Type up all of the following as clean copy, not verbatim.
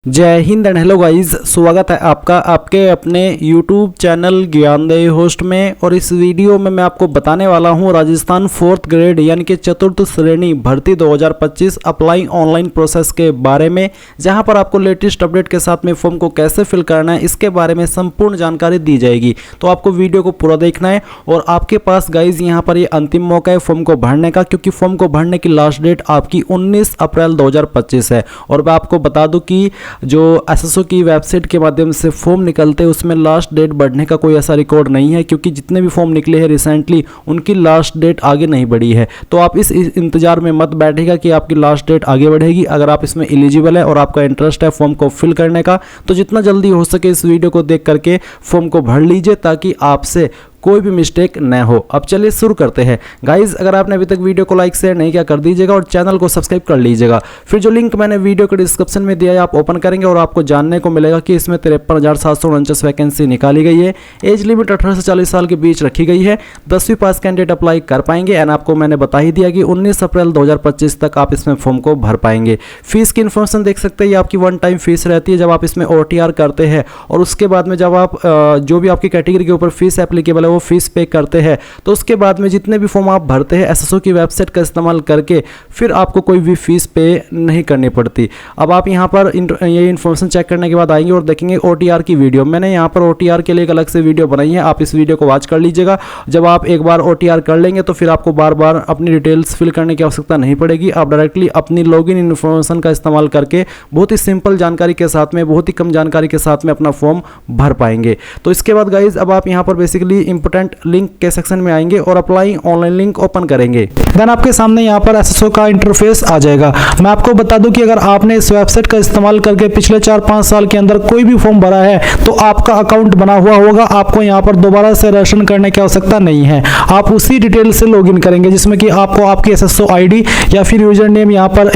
जय Hind and hello guys, स्वागत है आपका आपके अपने YouTube चैनल ज्ञानदेही होस्ट में। और इस वीडियो में मैं आपको बताने वाला हूं राजस्थान 4th ग्रेड यानी कि चतुर्थ श्रेणी भर्ती 2025 अप्लाइंग ऑनलाइन प्रोसेस के बारे में, जहां पर आपको लेटेस्ट अपडेट के साथ में फॉर्म को कैसे फिल करना है इसके बारे में संपूर्ण जानकारी दी जाएगी। तो आपको वीडियो को पूरा देखना है और आपके पास गाइज यहाँ पर ये अंतिम मौका है फॉर्म को भरने का, क्योंकि फॉर्म को भरने की लास्ट डेट आपकी 19 अप्रैल 2025 है। और मैं आपको बता दूं कि जो एसएसओ की वेबसाइट के माध्यम से फॉर्म निकलते हैं उसमें लास्ट डेट बढ़ने का कोई ऐसा रिकॉर्ड नहीं है, क्योंकि जितने भी फॉर्म निकले हैं रिसेंटली उनकी लास्ट डेट आगे नहीं बढ़ी है। तो आप इस इंतजार में मत बैठेगा कि आपकी लास्ट डेट आगे बढ़ेगी। अगर आप इसमें एलिजिबल है और आपका इंटरेस्ट है फॉर्म को फिल करने का, तो जितना जल्दी हो सके इस वीडियो को देख करके फॉर्म को भर लीजिए ताकि आपसे कोई भी मिस्टेक न हो। अब चलिए शुरू करते हैं गाइज। अगर आपने अभी तक वीडियो को लाइक शेयर नहीं किया कर दीजिएगा और चैनल को सब्सक्राइब कर लीजिएगा। फिर जो लिंक मैंने वीडियो के डिस्क्रिप्शन में दिया है आप ओपन करेंगे और आपको जानने को मिलेगा कि इसमें 53,749 वैकेंसी निकाली गई है। एज लिमिट 18 से 40 साल के बीच रखी गई है। 10वीं पास कैंडिडेट अप्लाई कर पाएंगे। एंड आपको मैंने बता ही दिया कि 19 अप्रैल 2025 तक आप इसमें फॉर्म को भर पाएंगे। फीस की इन्फॉर्मेशन देख सकते हैं, ये आपकी वन टाइम फीस रहती है जब आप इसमें OTR करते हैं, और उसके बाद में जब आप जो भी आपकी कैटेगरी के ऊपर फीस एप्लीकेबल है वो फीस पे करते हैं, तो उसके बाद में जितने भी फॉर्म आप भरते हैं एसएसओ की वेबसाइट का इस्तेमाल करके फिर आपको कोई भी फीस पे नहीं करनी पड़ती। अब आप यहाँ पर ये इन्फॉर्मेशन चेक करने के बाद आएंगे और देखेंगे OTR की वीडियो। मैंने यहाँ पर OTR के लिए एक अलग से वीडियो बनाई है, आप इस वीडियो को वॉच कर लीजिएगा। जब आप एक बार OTR कर लेंगे तो फिर आपको बार बार अपनी डिटेल्स फिल करने की आवश्यकता नहीं पड़ेगी। आप डायरेक्टली अपनी लॉगिन इन्फॉर्मेशन का इस्तेमाल करके बहुत ही सिंपल जानकारी के साथ में, बहुत ही कम जानकारी के साथ में अपना फॉर्म भर पाएंगे। तो इसके बाद गाइज अब आप यहाँ पर बेसिकली इंपोर्टेंट लिंक के सेक्शन में आएंगे और अप्लाई ऑनलाइन लिंक ओपन करेंगे। देन आपके सामने यहाँ पर एसएसओ का इंटरफेस आ जाएगा। मैं आपको बता दूं कि अगर आपने इस वेबसाइट का इस्तेमाल करके पिछले 4-5 साल के अंदर कोई भी फॉर्म भरा है तो आपका अकाउंट बना हुआ होगा। आपको यहाँ पर दोबारा से रजिस्ट्रेशन करने की आवश्यकता नहीं है। आप उसी डिटेल से लॉगिन करेंगे जिसमें कि आपको आपकी एसएसओ आईडी या फिर यूजर नेम यहाँ पर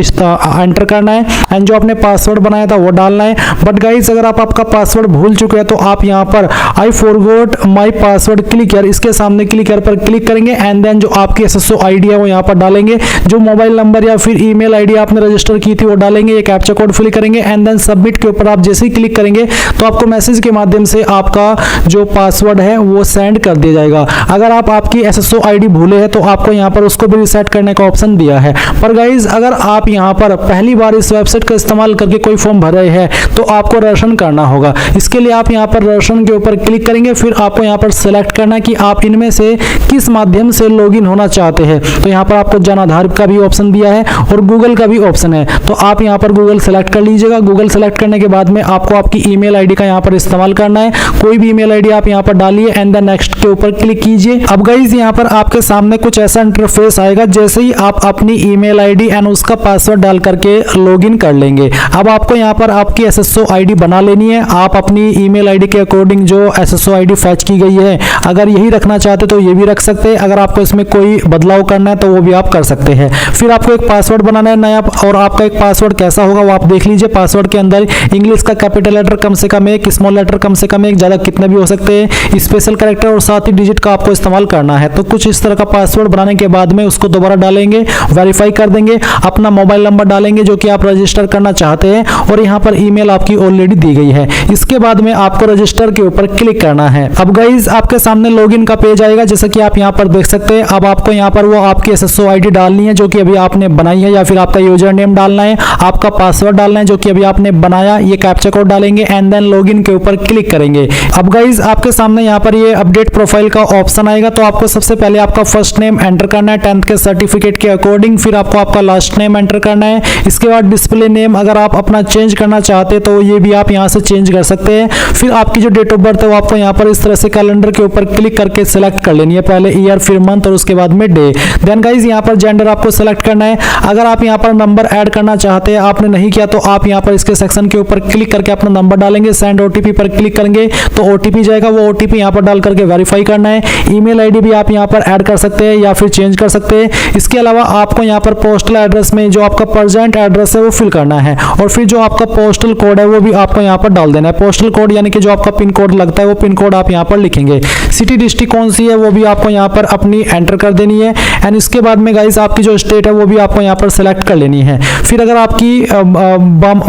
एंटर करना है एंड जो आपने पासवर्ड बनाया था वो डालना है। बट गाइस अगर आप आपका पासवर्ड भूल चुके हैं तो आप यहाँ पर I forgot my password click here, इसके सामने क्लिक हियर पर क्लिक करेंगे एंड देन जो आपकी एसएसओ आईडी है वो यहाँ पर डालेंगे। जो मोबाइल नंबर या फिर ईमेल आईडी आपने रजिस्टर की थी वो डालेंगे। ये कैप्चा कोड फिल करेंगे एंड देन सबमिट के ऊपर आप जैसे ही क्लिक करेंगे तो आपको मैसेज के माध्यम से आपका जो पासवर्ड है वो सेंड कर दिया जाएगा। अगर आप आपकी एसएसओ आईडी भूले हैं तो आपको यहाँ पर उसको भी रिसेट करने का ऑप्शन दिया है। पर गाइज अगर आप यहाँ पर पहली बार इस वेबसाइट का इस्तेमाल करके कोई फॉर्म भर रहे हैं तो आपको रजिस्ट्रेशन करना होगा। इसके लिए आप यहाँ पर रजिस्ट्रेशन के ऊपर क्लिक करेंगे। फिर आपको यहाँ पर सिलेक्ट करना कि आप इनमें से किस माध्यम से लॉगिन होना चाहते हैं। तो यहाँ पर आपको जन आधार का भी ऑप्शन दिया है और गूगल का भी ऑप्शन है। तो आप यहाँ पर गूगल सेलेक्ट कर लीजिएगा। गूगल सेलेक्ट करने के बाद में आपको आपकी ईमेल आईडी का यहाँ पर इस्तेमाल करना है। कोई भी ईमेल आईडी आप यहाँ पर डालिए एंड देन नेक्स्ट के ऊपर क्लिक कीजिए। अब गाइस यहाँ पर आपके सामने कुछ ऐसा इंटरफेस आएगा। जैसे ही आप अपनी ईमेल आईडी एंड उसका पासवर्ड डाल करके लॉगिन कर लेंगे, अब आपको यहाँ पर आपकी एसएसओ आईडी बना लेनी है। आप अपनी ईमेल आईडी के अकॉर्डिंग जो एसएसओ आईडी फैच की गई है, अगर यही रखना चाहते तो ये भी रख सकते हैं। अगर आपको इसमें कोई बदलाव करना है तो वो भी आप कर सकते हैं। फिर आपको एक पासवर्ड बनाना है नया, और आपका एक पासवर्ड कैसा होगा वो आप देख लीजिए। पासवर्ड के अंदर इंग्लिश का कैपिटल लेटर कम से कम एक, स्मॉल लेटर कम से कम एक, ज़्यादा कितने भी हो सकते हैं, स्पेशल कैरेक्टर और साथ ही डिजिट का आपको इस्तेमाल करना है। तो कुछ इस तरह का पासवर्ड बनाने के बाद में उसको दोबारा डालेंगे, वेरीफाई कर देंगे, अपना मोबाइल नंबर डालेंगे जो कि आप रजिस्टर करना चाहते हैं, और यहाँ पर ईमेल आपकी ऑलरेडी दी गई है। इसके बाद में आपको रजिस्टर के ऊपर क्लिक करना है। अब गाइज आपके सामने लॉगिन का पेज आएगा जैसा कि आप यहाँ पर देख सकते हैं। अब आपको यहाँ पर वो आपकी एसएसओ आईडी डालनी है जो कि अभी आपने बनाई है, या फिर आपका यूजर नेम डालना है, आपका पासवर्ड डालना है जो कि अभी आपने बनाया, ये कैप्चा कोड डालेंगे एंड देन लॉगिन के ऊपर क्लिक करेंगे। अब गाइज आपके सामने यहाँ पर ये अपडेट प्रोफाइल का ऑप्शन आएगा। तो आपको सबसे पहले आपका फर्स्ट नेम एंटर करना है 10th के सर्टिफिकेट के अकॉर्डिंग। फिर आपको आपका लास्ट नेम एंटर करना है। इसके बाद डिस्प्ले नेम अगर आप अपना चेंज करना चाहते हैं तो ये भी आप यहाँ से चेंज कर सकते हैं। फिर आपकी जो डेट ऑफ बर्थ है वो आपको यहाँ पर इस तरह से कैलेंडर के ऊपर क्लिक करके सिलेक्ट कर लेनी है। पहले ईयर, फिर मंथ और उसके बाद में डे। देन गाइज यहाँ पर जेंडर आपको सिलेक्ट करना है। अगर आप यहाँ पर नंबर ऐड करना चाहते हैं, आपने नहीं किया तो आप यहाँ पर इसके सेक्शन के ऊपर क्लिक करके अपना नंबर डालेंगे। सेंड ओटीपी पर क्लिक करेंगे तो ओटीपी जाएगा, वो ओटीपी यहाँ पर डाल करके वेरीफाई करना है। ईमेल आईडी भी आप यहाँ पर ऐड कर सकते हैं या फिर चेंज कर सकते हैं। इसके अलावा आपको यहाँ पर पोस्टल एड्रेस में जो आपका प्रेजेंट एड्रेस है वो फिल करना है, और फिर जो आपका पोस्टल कोड है वो भी आपको यहाँ पर डाल देना है। पोस्टल कोड यानी कि जो आपका पिन कोड लगता है वो पिन कोड आप यहाँ पर लिखेंगे। सिटी डिस्ट्रिक्ट कौन सी है वो भी आपको यहाँ पर अपनी एंटर कर देनी है। एंड इसके बाद में गाइस आपकी जो स्टेट है वो भी आपको यहाँ पर सेलेक्ट कर लेनी है। फिर अगर आपकी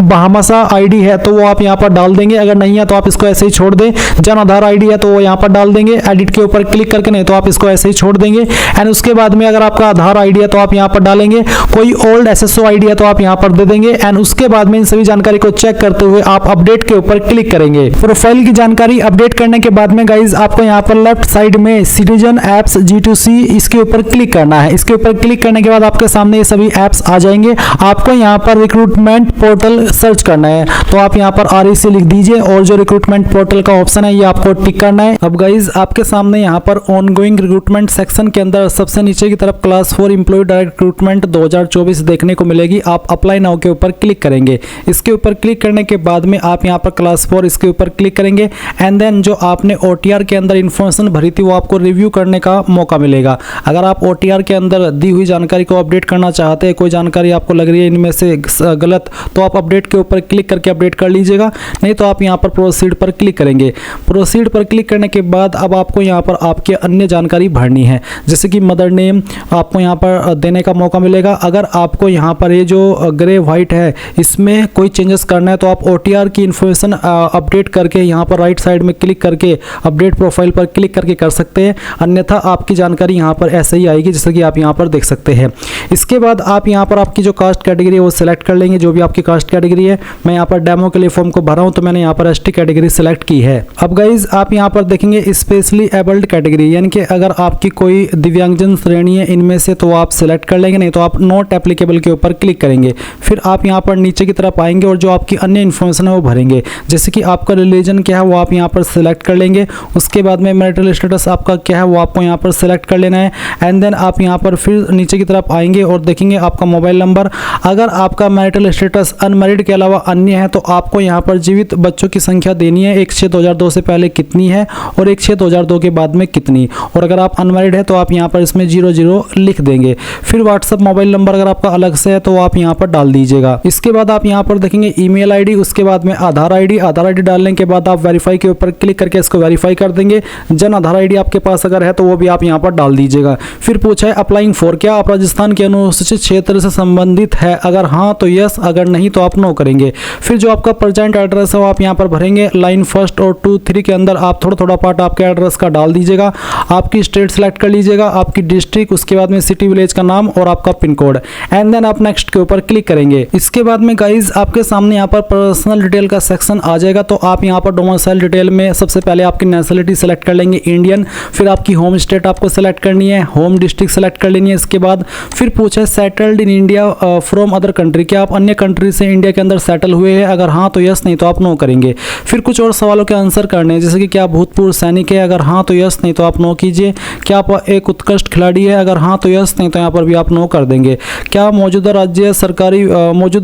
बहामासा आईडी है तो वो आप यहाँ पर डाल देंगे, अगर नहीं है तो आप इसको ऐसे ही छोड़ दें। जन आधार आईडी है तो वो यहाँ पर डाल देंगे एडिट के ऊपर क्लिक करके, नहीं तो आप इसको ऐसे ही छोड़ देंगे। एंड उसके बाद में अगर आपका आधार आईडी है तो आप यहाँ पर डालेंगे, कोई ओल्ड एसएसओ आईडी है तो आप यहाँ पर दे देंगे। एंड उसके बाद में इन सभी जानकारी को चेक करते हुए आप अपडेट के ऊपर क्लिक करेंगे। प्रोफाइल की जानकारी अपडेट करने के बाद में गाइज आपको यहाँ पर लेफ्ट साइड में सिटीजन एप्स G2C इसके ऊपर क्लिक करना है। इसके ऊपर क्लिक करने के बाद आपके सामने ये सभी एप्स आ जाएंगे। आपको यहाँ पर रिक्रूटमेंट पोर्टल सर्च करना है, तो आप यहाँ पर REC लिख दीजिए और जो रिक्रूटमेंट पोर्टल का ऑप्शन है ये आपको टिक करना है। अब गाइज आपके सामने यहाँ पर ऑनगोइंग रिक्रूटमेंट सेक्शन के अंदर सबसे नीचे की तरफ क्लास 4 एम्प्लॉय डायरेक्ट रिक्रूटमेंट 2024 देखने को मिलेगी। आप अप्लाई नाउ के ऊपर क्लिक करेंगे। इसके ऊपर क्लिक करने के बाद में आप यहाँ पर क्लास 4 इसके ऊपर क्लिक करेंगे। एंड देन जो आपने OTR के अंदर इन्फॉर्मेशन भरी थी वो आपको रिव्यू करने का मौका मिलेगा। अगर आप OTR के अंदर दी हुई जानकारी को अपडेट करना चाहते हैं, कोई जानकारी आपको लग रही है इनमें से गलत, तो आप अपडेट के ऊपर क्लिक करके अपडेट कर लीजिएगा, नहीं तो आप यहाँ पर प्रोसीड पर क्लिक करेंगे। प्रोसीड पर क्लिक करने के बाद अब आपको यहाँ पर आपकी अन्य जानकारी भरनी है, जैसे कि मदर नेम आपको यहाँ पर देने का मौका मिलेगा। अगर आपको यहाँ पर ये जो ग्रे व्हाइट है इसमें कोई चेंजेस करना है तो आप OTR की इन्फॉर्मेशन अपडेट करके यहाँ पर राइट साइड में क्लिक करके अपडेट प्रोफाइल पर क्लिक करके कर सकते हैं, अन्यथा आपकी जानकारी यहाँ पर ऐसे ही आएगी जैसे कि आप यहाँ पर देख सकते हैं। इसके बाद आप यहाँ पर आपकी जो कास्ट कैटेगरी है वो सिलेक्ट कर लेंगे, जो भी आपकी कास्ट कैटेगरी है। मैं यहाँ पर डेमो के लिए फॉर्म को भरा हूँ तो मैंने यहाँ पर ST कैटेगरी सिलेक्ट की है। अब गाइज आप यहाँ पर देखेंगे स्पेशली एबल्ड कैटेगरी, यानी कि अगर आपकी कोई दिव्यांगजन श्रेणी है इनमें से तो आप सिलेक्ट कर लेंगे, नहीं तो आप नॉट एप्लीकेबल के ऊपर क्लिक करेंगे। फिर आप यहाँ पर नीचे की तरफ आएंगे और जो आपकी अन्य इन्फॉर्मेशन है वो भरेंगे, जैसे कि आपका रिलीजन क्या है वो आप यहाँ पर सिलेक्ट कर लेंगे। उसके बाद में मैरिटल स्टेटस आपका क्या है वो आपको यहाँ पर सिलेक्ट कर लेना है। एंड देन आप यहाँ पर फिर नीचे की तरफ आएंगे और देखेंगे आपका मोबाइल नंबर। अगर आपका मैरिटल स्टेटस अनमैरिड के अलावा अन्य है तो आपको यहाँ पर जीवित बच्चों की संख्या देनी है, 1/6/2002 से पहले कितनी है और 1/6/2002 के बाद में कितनी। और अगर आप अनमैरिड है तो आप यहाँ पर इसमें 00 लिख देंगे। फिर व्हाट्सअप मोबाइल नंबर अगर आपका अलग से है तो आप यहाँ पर डाल दीजिएगा। इसके बाद आप यहाँ पर देखेंगे ईमेल आईडी, उसके बाद में आधार आईडी डालने के बाद आप वेरीफाई के ऊपर क्लिक करके इसको वेरीफाई कर देंगे। जन आधार आईडी आपके पास अगर है तो वो भी आप यहाँ पर डाल दीजिएगा। फिर पूछा है अप्लाइंग फॉर, क्या आप राजस्थान के अनुसूचित क्षेत्र से संबंधित है, अगर हाँ तो यस, अगर नहीं तो आप नो करेंगे। फिर जो आपका प्रेजेंट एड्रेस है वो आप यहाँ पर भरेंगे। लाइन फर्स्ट और 2, 3 के अंदर आप थोड़ा थोड़ा पार्ट आपके एड्रेस का डाल दीजिएगा। आपकी स्टेट सेलेक्ट कर लीजिएगा, आपकी डिस्ट्रिक्ट, उसके बाद में सिटी विलेज का नाम और आपका पिन कोड। एंड देन आप नेक्स्ट के ऊपर क्लिक करेंगे। इसके बाद में गाइज आपके सामने यहाँ पर पर्सनल डिटेल का सेक्शन आ जाएगा। तो आप यहाँ पर डोमिसाइल डिटेल में सबसे पहले आपकी नेशनलिटी सेलेक्ट कर लेंगे इंडियन, फिर आपकी होम स्टेट आपको सेलेक्ट करनी है, होम डिस्ट्रिक्ट सेलेक्ट कर लेनी है। इसके बाद फिर पूछा है settled in India from other country, क्या आप अन्य कंट्री से इंडिया के अंदर सेटल हुए हैं, अगर हाँ तो यस, नहीं तो आप नो करेंगे। फिर कुछ और सवालों के आंसर करने हैं, जैसे कि क्या भूतपूर्व सैनिक है, अगर हाँ तो यस, नहीं तो आप नो कीजिए। क्या आप एक उत्कृष्ट खिलाड़ी है, अगर हाँ तो यस, नहीं तो यहाँ पर भी आप नो कर देंगे। क्या मौजूदा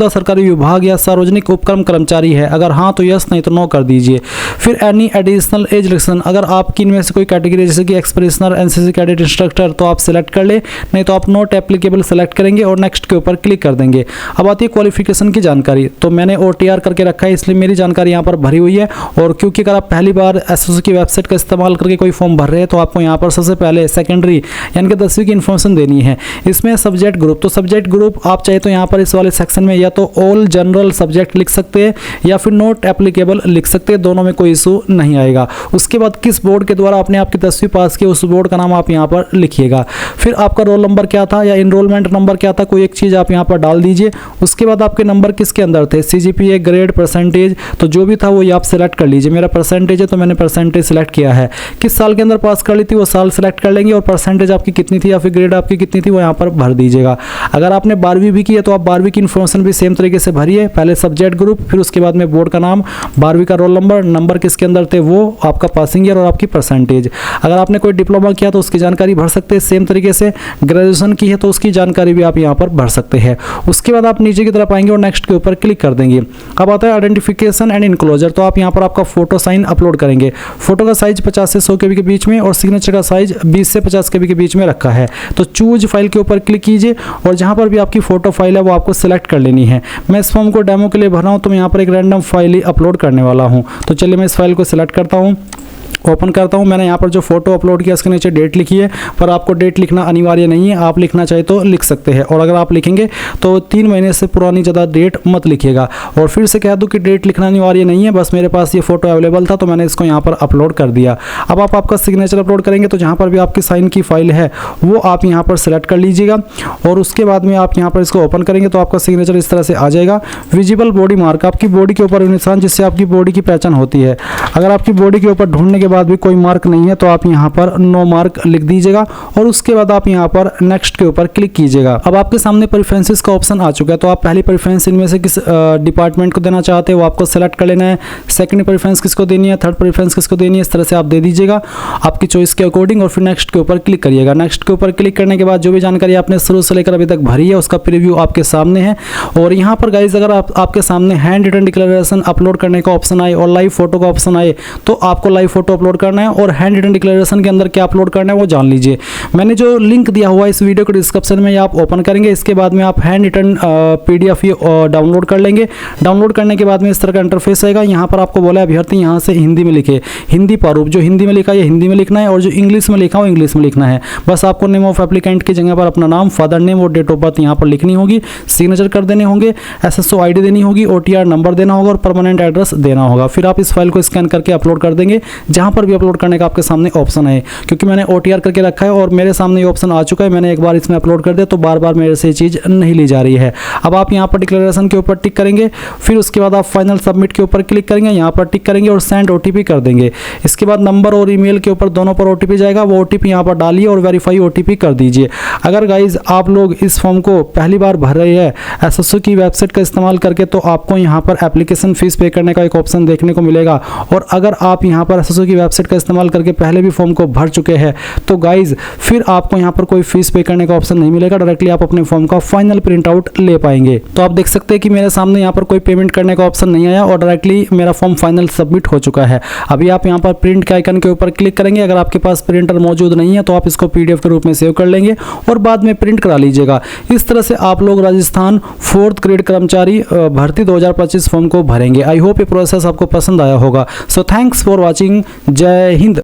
सरकारी विभाग या सार्वजनिक उपक्रम कर्मचारी है, अगर हाँ तो यस, नहीं तो नो कर दीजिए। फिर एनी एडिशनल एज रिस्ट्रिक्शन, अगर आपकी इनमें से कोई कैटेगरी जैसे कि एक्सप्रेशनर, एनसीसी कैडेट, इंस्ट्रक्टर, तो आप सिलेक्ट कर ले, नहीं तो आप नॉट एप्लीकेबल सेलेक्ट करेंगे और नेक्स्ट के ऊपर क्लिक कर देंगे। अब आती है क्वालिफिकेशन की जानकारी, तो मैंने OTR करके रखा है इसलिए मेरी जानकारी यहाँ पर भरी हुई है। और क्योंकि अगर आप पहली बार एसओसी की वेबसाइट का इस्तेमाल करके कोई फॉर्म भर रहे हैं तो आपको यहाँ पर सबसे पहले सेकेंडरी यानी कि 10वीं की इन्फॉर्मेशन देनी है। इसमें सब्जेक्ट ग्रुप, तो सब्जेक्ट ग्रुप आप चाहे तो यहाँ पर इस वाले सेक्शन में या तो ऑल जनरल सब्जेक्ट लिख सकते हैं या फिर नॉट एप्लीकेबल लिख सकते हैं, दोनों में कोई इशू नहीं आएगा। उसके बाद किस बोर्ड के द्वारा आपने आपकी 10वीं पास की उस बोर्ड का नाम आप यहाँ पर लिखिएगा। फिर आपका रोल नंबर क्या था या इनरोलमेंट नंबर क्या था, कोई एक चीज़ आप यहाँ पर डाल दीजिए। उसके बाद आपके नंबर किसके अंदर थे, CGPA, ग्रेड, परसेंटेज, तो जो भी था वो आप सिलेक्ट कर लीजिए। मेरा परसेंटेज है तो मैंने परसेंटेज सिलेक्ट किया है। किस साल के अंदर पास कर ली थी वो साल सिलेक्ट कर लेंगे और परसेंटेज आपकी कितनी थी या फिर ग्रेड आपकी कितनी थी वो यहाँ पर भर दीजिएगा। अगर आपने 12वीं भी की है तो आप 12वीं की इन्फॉर्मेशन भी सेम तरीके से भरिए, पहले सब्जेक्ट ग्रुप, फिर उसके बाद में बोर्ड का नाम, 12वीं का रोल नंबर, नंबर किसके अंदर थे वो, आपका पासिंग ईयर और आपकी परसेंटेज। अगर आपने कोई डिप्लोमा किया तो उसकी जानकारी भर सकते हैं सेम तरीके से, ग्रेजुएशन की है तो उसकी जानकारी भी आप यहाँ पर भर सकते हैं। उसके बाद आप नीचे की तरफ आएंगे और नेक्स्ट के ऊपर क्लिक कर देंगे। अब आता है आइडेंटिफिकेशन एंड इनक्लोजर, तो आप यहाँ पर आपका फोटो साइन अपलोड करेंगे। फोटो का साइज 50 से 100 KB के बीच में और सिग्नेचर का साइज 20 से 50 KB के बीच में रखा है। तो चूज फाइल के ऊपर क्लिक कीजिए और जहाँ पर भी आपकी फोटो फाइल है वो आपको सिलेक्ट कर लेनी है। मैं इस फॉर्म को डेमो के लिए भर रहा हूँ तो मैं यहाँ पर एक रैंडम फाइल ही अपलोड करने वाला हूँ। तो चलिए मैं इस फाइल को सिलेक्ट करता हूँ। ओपन करता हूँ। मैंने यहाँ पर जो फोटो अपलोड किया इसके नीचे डेट लिखी है, पर आपको डेट लिखना अनिवार्य नहीं है, आप लिखना चाहे तो लिख सकते हैं। और अगर आप लिखेंगे तो 3 महीने से पुरानी ज़्यादा डेट मत लिखिएगा। और फिर से कह दूँ कि डेट लिखना अनिवार्य नहीं है, बस मेरे पास ये फोटो अवेलेबल था तो मैंने इसको यहाँ पर अपलोड कर दिया। अब आप आपका सिग्नेचर अपलोड करेंगे तो जहाँ पर भी आपकी साइन की फाइल है वो आप यहाँ पर सेलेक्ट कर लीजिएगा और उसके बाद में आप यहाँ पर इसको ओपन करेंगे तो आपका सिग्नेचर इस तरह से आ जाएगा। विजिबल बॉडी मार्क, आपकी बॉडी के ऊपर निशान जिससे आपकी बॉडी की पहचान होती है। अगर आपकी बॉडी के ऊपर ढूंढने के बाद भी कोई मार्क नहीं है तो आप यहाँ पर नो मार्क लिख दीजिएगा और उसके बाद आप यहाँ पर नेक्स्ट के ऊपर क्लिक कीजिएगा। अब आपके सामने प्रेफरेंसेस का ऑप्शन आ चुका है, तो आप पहली प्रेफरेंस इनमें से किस डिपार्टमेंट को देना चाहते हैं वो आपको सेलेक्ट कर लेना है। सेकंड प्रेफरेंस किसको देनी है, थर्ड प्रेफरेंस किसको देनी है, इस तरह से आप दे दीजिएगा आपकी चॉइस के अकॉर्डिंग और फिर नेक्स्ट के ऊपर क्लिक करिएगा। नेक्स्ट के ऊपर क्लिक करने के बाद जो भी जानकारी आपने शुरू से लेकर अभी तक भरी है उसका प्रीव्यू आपके सामने है। और यहाँ पर गाइज अगर आपके सामने हैंड रिटन डिक्लेरेशन अपलोड करने का ऑप्शन आए और लाइव फोटो का ऑप्शन आए तो आपको लाइव फोटो अपलोड करना है और हैंड रिटन डिक्लेरेशन के अंदर क्या अपलोड करना है वो जान लीजिए। मैंने जो लिंक दिया हुआ है इस वीडियो के डिस्क्रिप्शन में आप ओपन करेंगे, इसके बाद में आप हैंड रिटन PDF डाउनलोड कर लेंगे। डाउनलोड करने के बाद में इस तरह का इंटरफेस आएगा। यहाँ पर आपको बोला अभ्यर्थी यहाँ से हिंदी में लिखे, हिंदी प्रारूप जो हिंदी में लिखा है हिंदी में लिखना है और जो इंग्लिश में लिखा हो इंग्लिश में लिखना है। बस आपको नेम ऑफ एप्लीकेंट की जगह पर अपना नाम, फादर नेम और डेट ऑफ बर्थ यहाँ पर लिखनी होगी, सिग्नेचर कर देने होंगे, SSO ID देनी होगी, OTR नंबर देना होगा और परमानेंट एड्रेस देना होगा। फिर आप इस फाइल को स्कैन करके अपलोड कर देंगे जहाँ पर भी अपलोड करने का आपके सामने ऑप्शन है। क्योंकि मैंने OTR करके रखा है और मेरे सामने ये ऑप्शन आ चुका है, मैंने एक बार इसमें अपलोड कर दिया तो बार बार मेरे से ये चीज़ नहीं ली जा रही है। अब आप यहाँ पर डिक्लेरेशन के ऊपर टिक करेंगे, फिर उसके बाद आप फाइनल सबमिट के ऊपर क्लिक करेंगे, यहाँ पर टिक करेंगे और सेंड OTP कर देंगे। इसके बाद नंबर और ईमेल के ऊपर दोनों पर OTP जाएगा, वो OTP यहाँ पर डालिए और वेरीफाई OTP कर दीजिए। अगर गाइज आप लोग इस फॉर्म को पहली बार भर रहे हैं SSO की वेबसाइट का इस्तेमाल करके तो आपको यहाँ पर एप्लीकेशन फीस पे करने का एक ऑप्शन देखने को मिलेगा। और अगर आप यहाँ पर SSO की वेबसाइट का इस्तेमाल करके पहले भी फॉर्म को भर चुके हैं तो गाइज फिर आपको यहाँ पर कोई फीस पे करने का ऑप्शन नहीं मिलेगा, डायरेक्टली आप अपने फॉर्म का फाइनल प्रिंट आउट ले पाएंगे। तो आप देख सकते हैं कि मेरे सामने यहाँ पर कोई पेमेंट करने का ऑप्शन नहीं आया और डायरेक्टली मेरा फॉर्म फाइनल सबमिट हो चुका है। अभी आप यहाँ पर प्रिंट के आइकन के ऊपर क्लिक करेंगे। अगर आपके पास प्रिंटर मौजूद नहीं है तो आप इसको PDF के रूप में सेव कर लेंगे और बाद में प्रिंट करा लीजिएगा। इस तरह से आप लोग राजस्थान 4th ग्रेड कर्मचारी भर्ती 2025 फॉर्म को भरेंगे। आई होप ये प्रोसेस आपको पसंद आया होगा। So thanks for watching. जय हिंद।